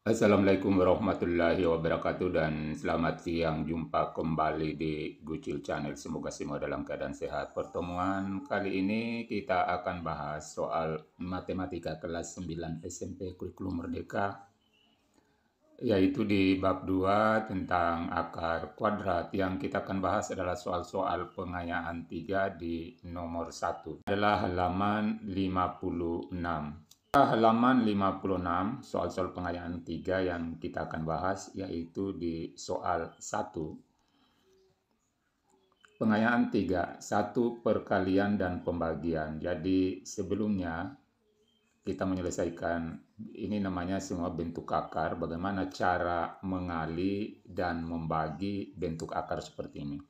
Assalamualaikum warahmatullahi wabarakatuh dan selamat siang, jumpa kembali di Gucil Channel. Semoga semua dalam keadaan sehat. Pertemuan kali ini kita akan bahas soal matematika kelas 9 SMP Kurikulum Merdeka, yaitu di bab 2 tentang akar kuadrat. Yang kita akan bahas adalah soal-soal pengayaan 3 di nomor 1. Adalah halaman 56. Halaman 56, soal-soal pengayaan 3 yang kita akan bahas, yaitu di soal 1. Pengayaan 3, 1 perkalian dan pembagian. Jadi sebelumnya kita menyelesaikan, ini namanya semua bentuk akar, bagaimana cara mengali dan membagi bentuk akar seperti ini.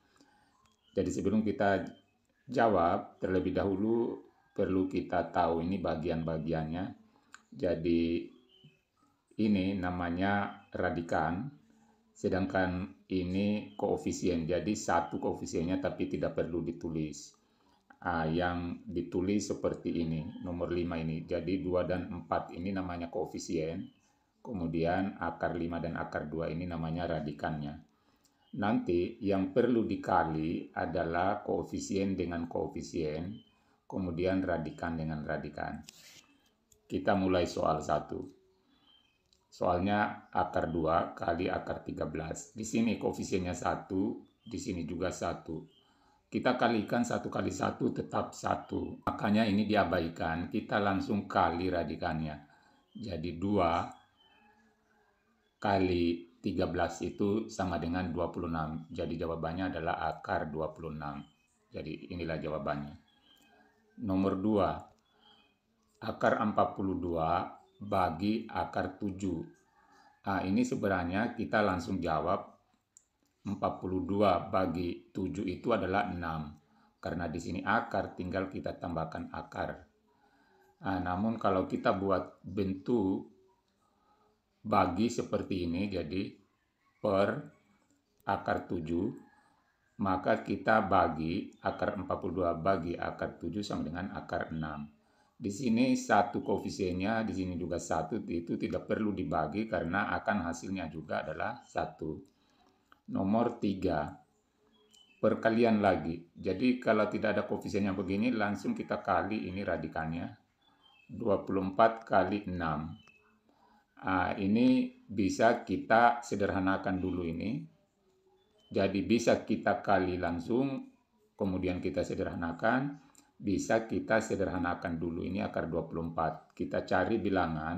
Jadi sebelum kita jawab, terlebih dahulu perlu kita tahu ini bagian-bagiannya. Jadi ini namanya radikan, sedangkan ini koefisien. Jadi satu koefisiennya tapi tidak perlu ditulis. Yang ditulis seperti ini, nomor 5 ini. Jadi 2 dan 4 ini namanya koefisien. Kemudian akar 5 dan akar 2 ini namanya radikannya. Nanti yang perlu dikali adalah koefisien dengan koefisien, kemudian radikan dengan radikan. Kita mulai soal 1. Soalnya akar 2 kali akar 13. Di sini koefisiennya 1, di sini juga 1. Kita kalikan 1 kali 1 tetap 1. Makanya ini diabaikan, kita langsung kali radikannya. Jadi 2 kali 13 itu sama dengan 26. Jadi jawabannya adalah akar 26. Jadi inilah jawabannya. Nomor 2. Akar 42 bagi akar 7. Ini sebenarnya kita langsung jawab 42 bagi 7 itu adalah 6. Karena di sini akar, tinggal kita tambahkan akar. Namun kalau kita buat bentuk bagi seperti ini, jadi per akar 7, maka kita bagi akar 42 bagi akar 7 sama dengan akar 6. Di sini satu koefisiennya, di sini juga 1, itu tidak perlu dibagi karena akan hasilnya juga adalah 1. Nomor 3, perkalian lagi. Jadi kalau tidak ada koefisiennya begini, langsung kita kali ini radikannya. 24 kali 6. Ini bisa kita sederhanakan dulu ini. Jadi bisa kita kali langsung, kemudian kita sederhanakan. Bisa kita sederhanakan dulu, ini akar 24. Kita cari bilangan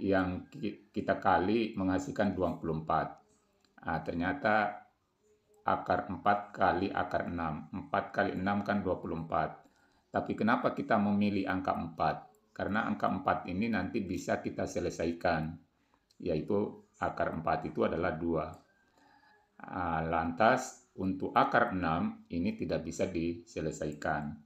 yang kita kali menghasilkan 24. Ternyata akar 4 kali akar 6. 4 kali 6 kan 24. Tapi kenapa kita memilih angka 4? Karena angka 4 ini nanti bisa kita selesaikan. Yaitu akar 4 itu adalah 2. Lantas untuk akar 6 ini tidak bisa diselesaikan.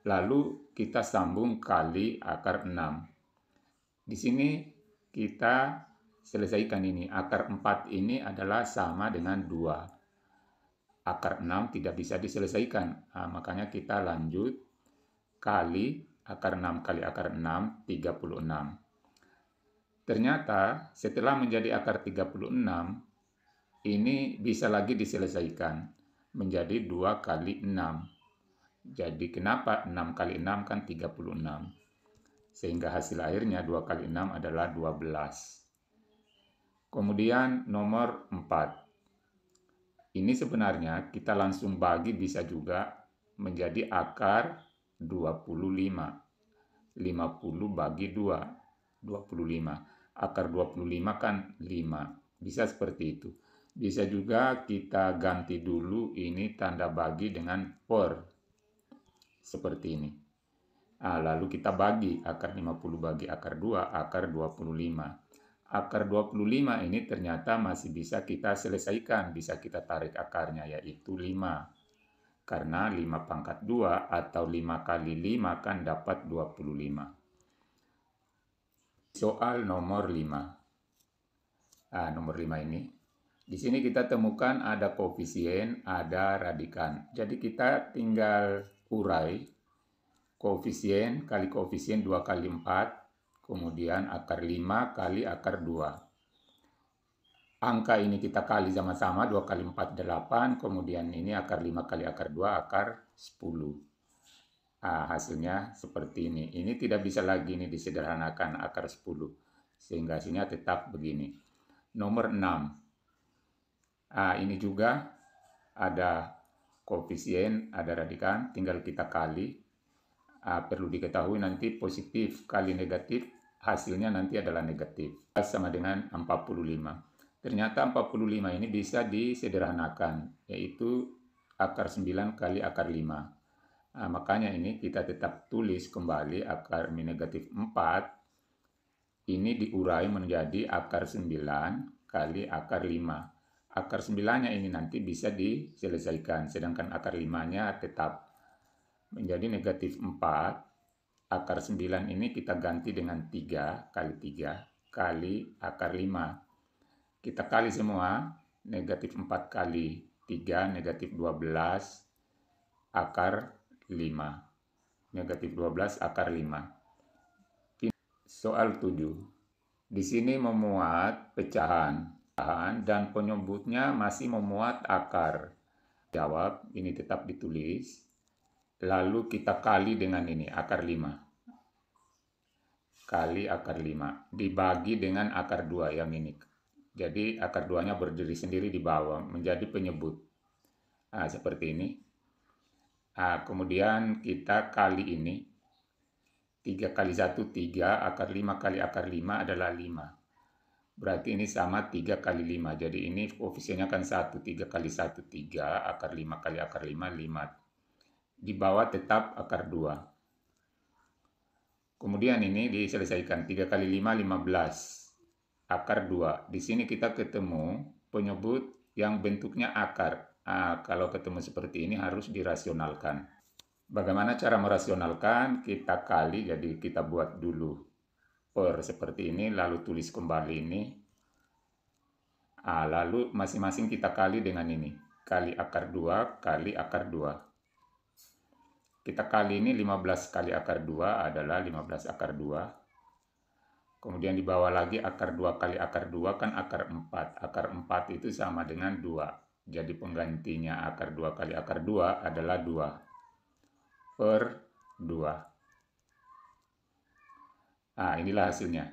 Lalu kita sambung kali akar 6. Di sini kita selesaikan ini. Akar 4 ini adalah sama dengan 2. Akar 6 tidak bisa diselesaikan. Makanya kita lanjut kali akar 6 kali akar 6, 36. Ternyata setelah menjadi akar 36, ini bisa lagi diselesaikan menjadi 2 kali 6. Jadi kenapa 6 kali 6 kan 36. Sehingga hasil akhirnya 2 kali 6 adalah 12. Kemudian nomor 4. Ini sebenarnya kita langsung bagi bisa juga menjadi akar 25. 50 bagi 2. 25. Akar 25 kan 5. Bisa seperti itu. Bisa juga kita ganti dulu ini tanda bagi dengan per. Seperti ini. Lalu kita bagi akar 50 bagi akar 2, akar 25. Akar 25 ini ternyata masih bisa kita selesaikan, bisa kita tarik akarnya, yaitu 5. Karena 5 pangkat 2 atau 5 kali 5 kan dapat 25. Soal nomor 5. Nomor 5 ini. Di sini kita temukan ada koefisien, ada radikan. Jadi kita tinggal urai koefisien kali koefisien 2 kali 4 kemudian akar 5 kali akar 2. Angka ini kita kali sama-sama, 2 kali 4, 8, kemudian ini akar 5 kali akar 2, akar 10. Nah, hasilnya seperti ini. Ini tidak bisa lagi ini disederhanakan akar 10, sehingga hasilnya tetap begini. Nomor 6. Ini juga ada koefisien, ada radikan, tinggal kita kali. Perlu diketahui nanti positif kali negatif, hasilnya nanti adalah negatif. Sama dengan 45. Ternyata 45 ini bisa disederhanakan, yaitu akar 9 kali akar 5. Makanya ini kita tetap tulis kembali akar negatif 4, ini diurai menjadi akar 9 kali akar 5. Akar 9-nya ini nanti bisa diselesaikan, sedangkan akar 5-nya tetap menjadi negatif 4. Akar 9 ini kita ganti dengan 3 kali 3 kali akar 5. Kita kali semua, negatif 4 kali 3, negatif 12 akar 5. Negatif 12 akar 5. Soal 7. Di sini memuat pecahan dan penyebutnya masih memuat akar. Jawab, ini tetap ditulis. Lalu kita kali dengan ini, akar 5. Kali akar 5. Dibagi dengan akar 2 yang ini. Jadi akar 2-nya berdiri sendiri di bawah, menjadi penyebut. Seperti ini. Kemudian kita kali ini. 3 kali 1, 3. Akar 5 kali akar 5 adalah 5. Berarti ini sama 3 kali 5. Jadi ini koefisiennya kan 1. 3 kali 1, 3. Akar 5 kali akar 5, 5. Di bawah tetap akar 2. Kemudian ini diselesaikan. 3 kali 5, 15. Akar 2. Di sini kita ketemu penyebut yang bentuknya akar. Kalau ketemu seperti ini harus dirasionalkan. Bagaimana cara merasionalkan? Kita kali, jadi kita buat dulu per seperti ini, lalu tulis kembali ini. Lalu masing-masing kita kali dengan ini. Kali akar 2 kali akar 2. Kita kali ini 15 kali akar 2 adalah 15 akar 2. Kemudian di bawah lagi akar 2 kali akar 2 kan akar 4. Akar 4 itu sama dengan 2. Jadi penggantinya akar 2 kali akar 2 adalah 2 per 2. Inilah hasilnya.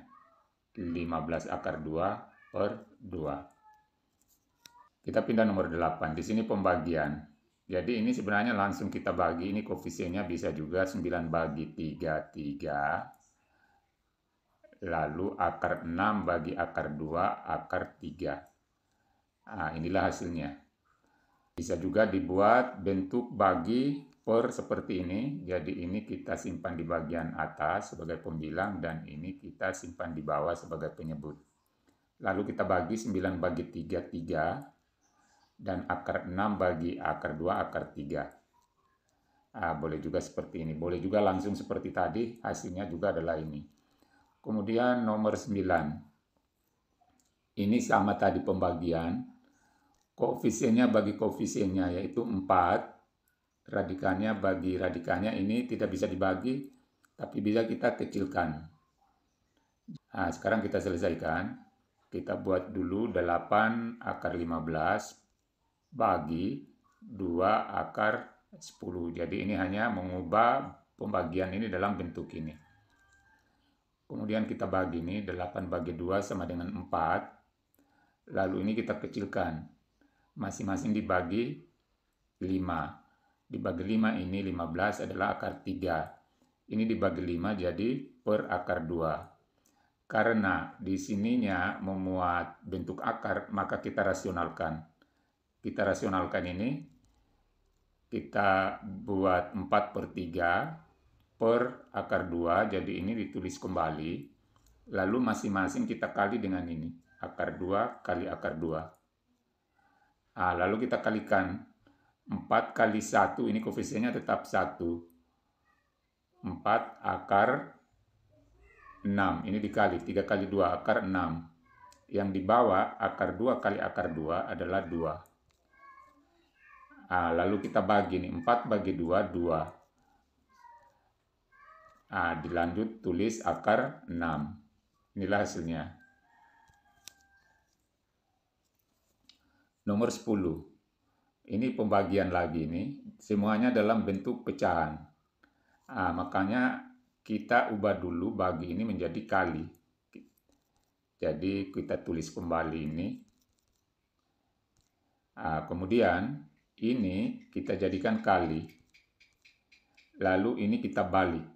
15 akar 2 per 2. Kita pindah nomor 8. Di sini pembagian. Jadi ini sebenarnya langsung kita bagi. Ini koefisiennya bisa juga 9 bagi 3, 3. Lalu akar 6 bagi akar 2, akar 3. Inilah hasilnya. Bisa juga dibuat bentuk bagi per seperti ini. Jadi ini kita simpan di bagian atas sebagai pembilang dan ini kita simpan di bawah sebagai penyebut. Lalu kita bagi 9 bagi 3, 3 dan akar 6 bagi akar 2, akar 3. Boleh juga seperti ini. Boleh juga langsung seperti tadi, hasilnya juga adalah ini. Kemudian nomor 9. Ini sama tadi pembagian. Koefisiennya bagi koefisiennya yaitu 4. Radikannya bagi radikannya ini tidak bisa dibagi, tapi bisa kita kecilkan. Sekarang kita selesaikan. Kita buat dulu 8 akar 15 bagi 2 akar 10. Jadi ini hanya mengubah pembagian ini dalam bentuk ini. Kemudian kita bagi ini 8 bagi 2 sama dengan 4. Lalu ini kita kecilkan. Masing-masing dibagi 5. Dibagi 5 ini 15 adalah akar 3. Ini dibagi 5 jadi per akar 2. Karena di sininya memuat bentuk akar, maka kita rasionalkan. Kita rasionalkan ini, kita buat 4 per 3 per akar 2, jadi ini ditulis kembali. Lalu masing-masing kita kali dengan ini, akar 2 kali akar 2. Lalu kita kalikan. 4 kali 1, ini koefisiennya tetap 1. 4 akar 6, ini dikali. 3 kali 2, akar 6. Yang di bawah, akar 2 kali akar 2 adalah 2. Lalu kita bagi ini, 4 bagi 2, 2. Dilanjut tulis akar 6. Inilah hasilnya. Nomor 10. Ini pembagian lagi nih. Semuanya dalam bentuk pecahan. Makanya kita ubah dulu bagi ini menjadi kali. Jadi kita tulis kembali ini. Kemudian ini kita jadikan kali. Lalu ini kita balik.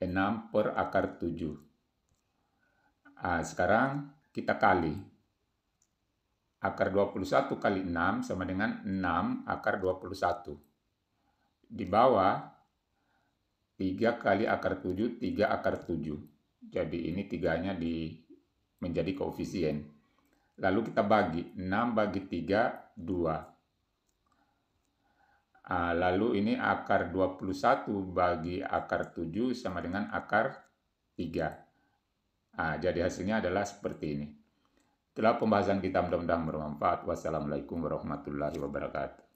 6 per akar 7. Sekarang kita kali. Akar 21 kali 6 sama dengan 6 akar 21. Di bawah 3 kali akar 7, 3 akar 7. Jadi ini tiganya menjadi koefisien. Lalu kita bagi. 6 bagi 3, 2. Lalu ini akar 21 bagi akar 7 sama dengan akar 3. Jadi hasilnya adalah seperti ini. Itulah pembahasan kita, mudah-mudahan bermanfaat. Wassalamualaikum warahmatullahi wabarakatuh.